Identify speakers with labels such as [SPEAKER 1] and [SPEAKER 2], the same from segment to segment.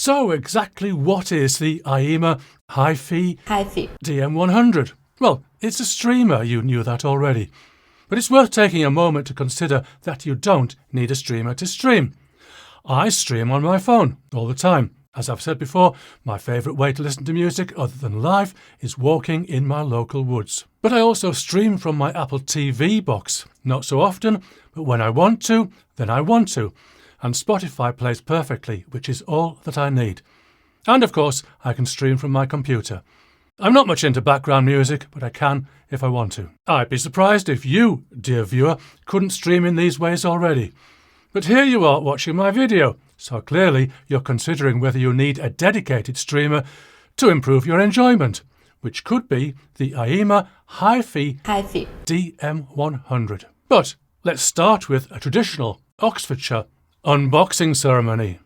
[SPEAKER 1] So exactly what is the Aiyima HYFIOO DM100? Well, it's a streamer, you knew that already. But it's worth taking a moment to consider that you don't need a streamer to stream. I stream on my phone all the time. As I've said before, my favourite way to listen to music other than live is walking in my local woods. But I also stream from my Apple TV box. Not so often, but when I want to, then I want to. And Spotify plays perfectly, which is all that I need. And of course, I can stream from my computer. I'm not much into background music, but I can if I want to. I'd be surprised if you, dear viewer, couldn't stream in these ways already. But here you are watching my video, so clearly you're considering whether you need a dedicated streamer to improve your enjoyment, which could be the Aiyima HYFIOO DM100. But let's start with a traditional Oxfordshire unboxing ceremony.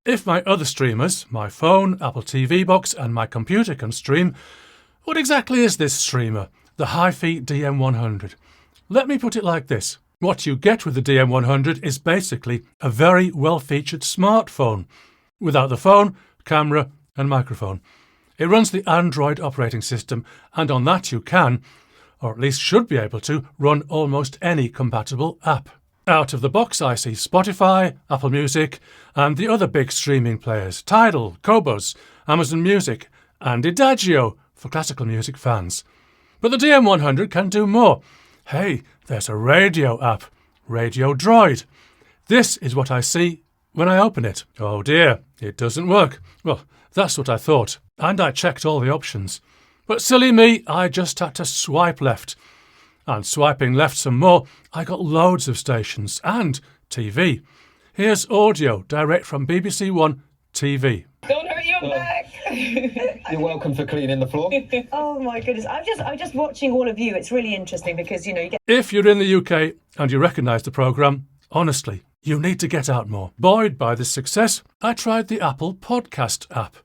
[SPEAKER 1] If my other streamers, my phone, Apple TV box and my computer can stream, what exactly is this streamer, the HYFIOO DM100? Let me put it like this. What you get with the DM100 is basically a very well-featured smartphone, without the phone, camera and microphone. It runs the Android operating system, and on that you can, or at least should be able to, run almost any compatible app. Out of the box I see Spotify, Apple Music and the other big streaming players, Tidal, Qobuz, Amazon Music and Adagio for classical music fans. But the DM100 can do more. Hey, there's a radio app, Radio Droid. This is what I see when I open it. Oh dear, it doesn't work. Well, that's what I thought, and I checked all the options. But silly me, I just had to swipe left. And swiping left some more, I got loads of stations and TV. Here's audio direct from BBC One TV.
[SPEAKER 2] Don't hurt your back.
[SPEAKER 3] You're welcome for cleaning the floor.
[SPEAKER 2] Oh my goodness, I'm just watching all of you. It's really interesting because you get.
[SPEAKER 1] If you're in the UK and you recognise the programme, honestly, you need to get out more. Buoyed by this success, I tried the Apple Podcast app.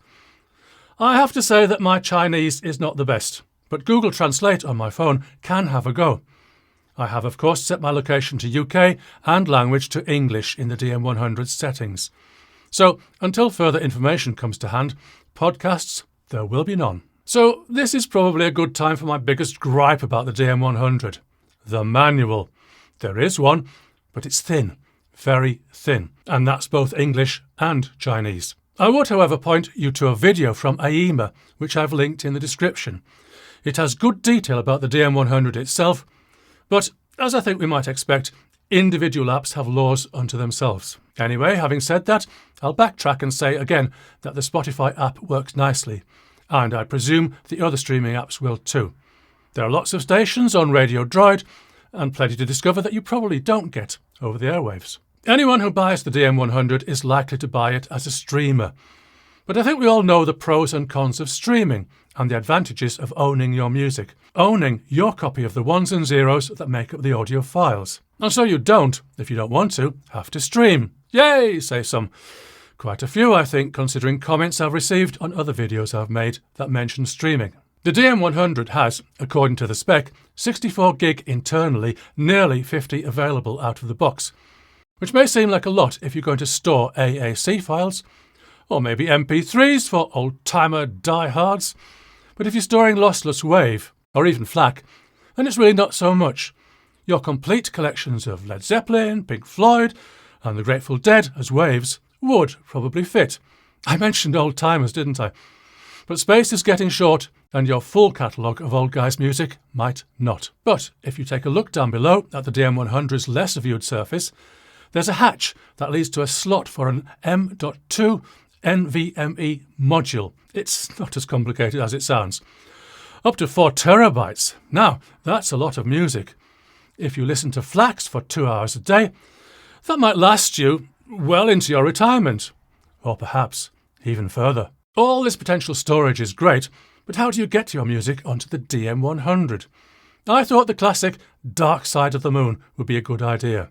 [SPEAKER 1] I have to say that my Chinese is not the best, but Google Translate on my phone can have a go. I have, of course, set my location to UK and language to English in the DM100 settings. So, until further information comes to hand, podcasts, there will be none. So, this is probably a good time for my biggest gripe about the DM100. The manual. There is one, but it's thin. Very thin. And that's both English and Chinese. I would, however, point you to a video from Aiyima, which I've linked in the description. It has good detail about the DM100 itself, but, as I think we might expect, individual apps have laws unto themselves. Anyway, having said that, I'll backtrack and say again that the Spotify app works nicely, and I presume the other streaming apps will too. There are lots of stations on Radio Droid, and plenty to discover that you probably don't get over the airwaves. Anyone who buys the DM100 is likely to buy it as a streamer. But I think we all know the pros and cons of streaming and the advantages of owning your music, owning your copy of the ones and zeros that make up the audio files. And so you don't, if you don't want to, have to stream. Yay, say some. Quite a few, I think, considering comments I've received on other videos I've made that mention streaming. The DM100 has, according to the spec, 64 gig internally, nearly 50 available out of the box, which may seem like a lot if you're going to store AAC files, or maybe MP3s for old-timer diehards, but if you're storing lossless WAV, or even FLAC, then it's really not so much. Your complete collections of Led Zeppelin, Pink Floyd, and the Grateful Dead as waves would probably fit. I mentioned old-timers, didn't I? But space is getting short, and your full catalogue of old guys' music might not. But if you take a look down below at the DM100's less viewed surface, there's a hatch that leads to a slot for an M.2 NVMe module. It's not as complicated as it sounds. Up to 4 terabytes. Now, that's a lot of music. If you listen to FLACs for 2 hours a day, that might last you well into your retirement. Or perhaps even further. All this potential storage is great, but how do you get your music onto the DM100? I thought the classic Dark Side of the Moon would be a good idea.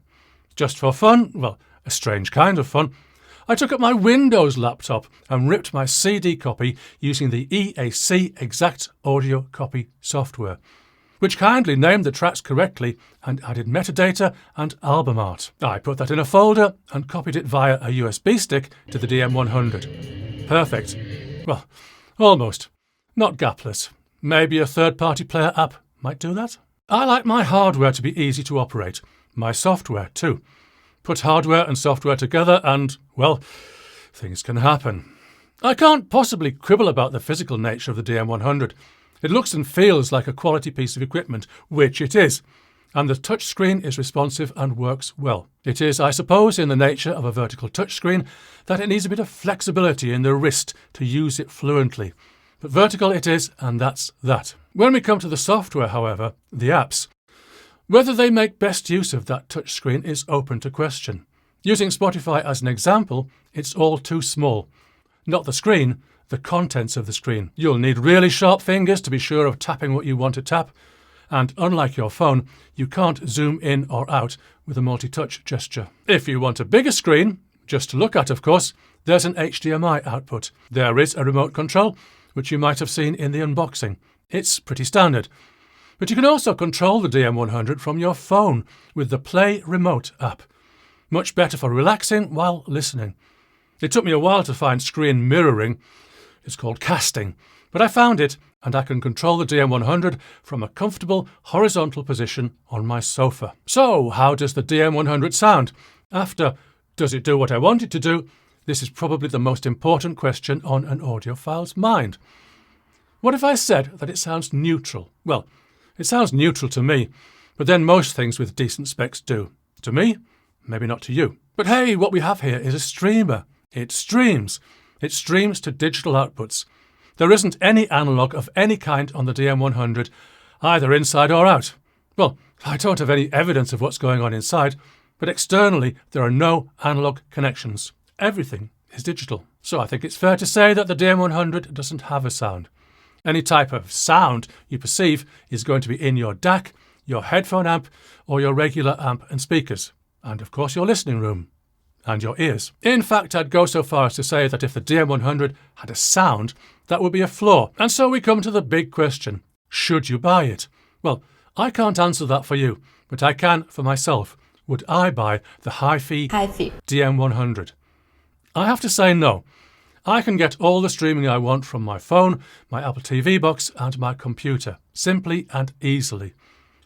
[SPEAKER 1] Just for fun, well, a strange kind of fun, I took up my Windows laptop and ripped my CD copy using the EAC Exact Audio Copy software, which kindly named the tracks correctly and added metadata and album art. I put that in a folder and copied it via a USB stick to the DM100. Perfect. Well, almost. Not gapless. Maybe a third-party player app might do that. I like my hardware to be easy to operate. My software too. Put hardware and software together and, well, things can happen. I can't possibly quibble about the physical nature of the DM100. It looks and feels like a quality piece of equipment, which it is, and the touchscreen is responsive and works well. It is, I suppose, in the nature of a vertical touchscreen that it needs a bit of flexibility in the wrist to use it fluently. But vertical it is, and that's that. When we come to the software, however, the apps, whether they make best use of that touchscreen is open to question. Using Spotify as an example, it's all too small. Not the screen, the contents of the screen. You'll need really sharp fingers to be sure of tapping what you want to tap, and unlike your phone, you can't zoom in or out with a multi-touch gesture. If you want a bigger screen, just to look at of course, there's an HDMI output. There is a remote control, which you might have seen in the unboxing. It's pretty standard. But you can also control the DM100 from your phone with the Play Remote app. Much better for relaxing while listening. It took me a while to find screen mirroring. It's called casting. But I found it, and I can control the DM100 from a comfortable horizontal position on my sofa. So, how does the DM100 sound? After, does it do what I want it to do? This is probably the most important question on an audiophile's mind. What if I said that it sounds neutral? Well, it sounds neutral to me, but then most things with decent specs do. To me, maybe not to you. But hey, what we have here is a streamer. It streams. It streams to digital outputs. There isn't any analogue of any kind on the DM100, either inside or out. Well, I don't have any evidence of what's going on inside, but externally there are no analogue connections. Everything is digital. So I think it's fair to say that the DM100 doesn't have a sound. Any type of sound you perceive is going to be in your DAC, your headphone amp, or your regular amp and speakers, and of course your listening room, and your ears. In fact, I'd go so far as to say that if the DM100 had a sound, that would be a flaw. And so we come to the big question, should you buy it? Well, I can't answer that for you, but I can for myself. Would I buy the HYFIOO DM100? I have to say no. I can get all the streaming I want from my phone, my Apple TV box and my computer, simply and easily.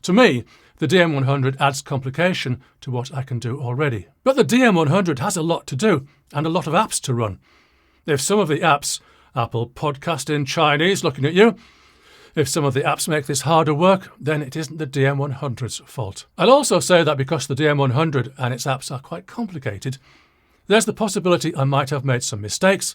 [SPEAKER 1] To me, the DM100 adds complication to what I can do already. But the DM100 has a lot to do and a lot of apps to run. If some of the apps, Apple Podcast in Chinese looking at you, if some of the apps make this harder work, then it isn't the DM100's fault. I'll also say that because the DM100 and its apps are quite complicated, there's the possibility I might have made some mistakes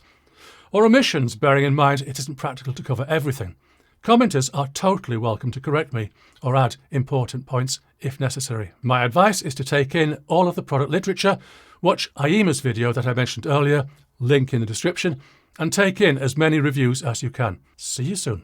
[SPEAKER 1] or omissions, bearing in mind it isn't practical to cover everything. Commenters are totally welcome to correct me or add important points if necessary. My advice is to take in all of the product literature, watch Aiyima's video that I mentioned earlier, link in the description, and take in as many reviews as you can. See you soon.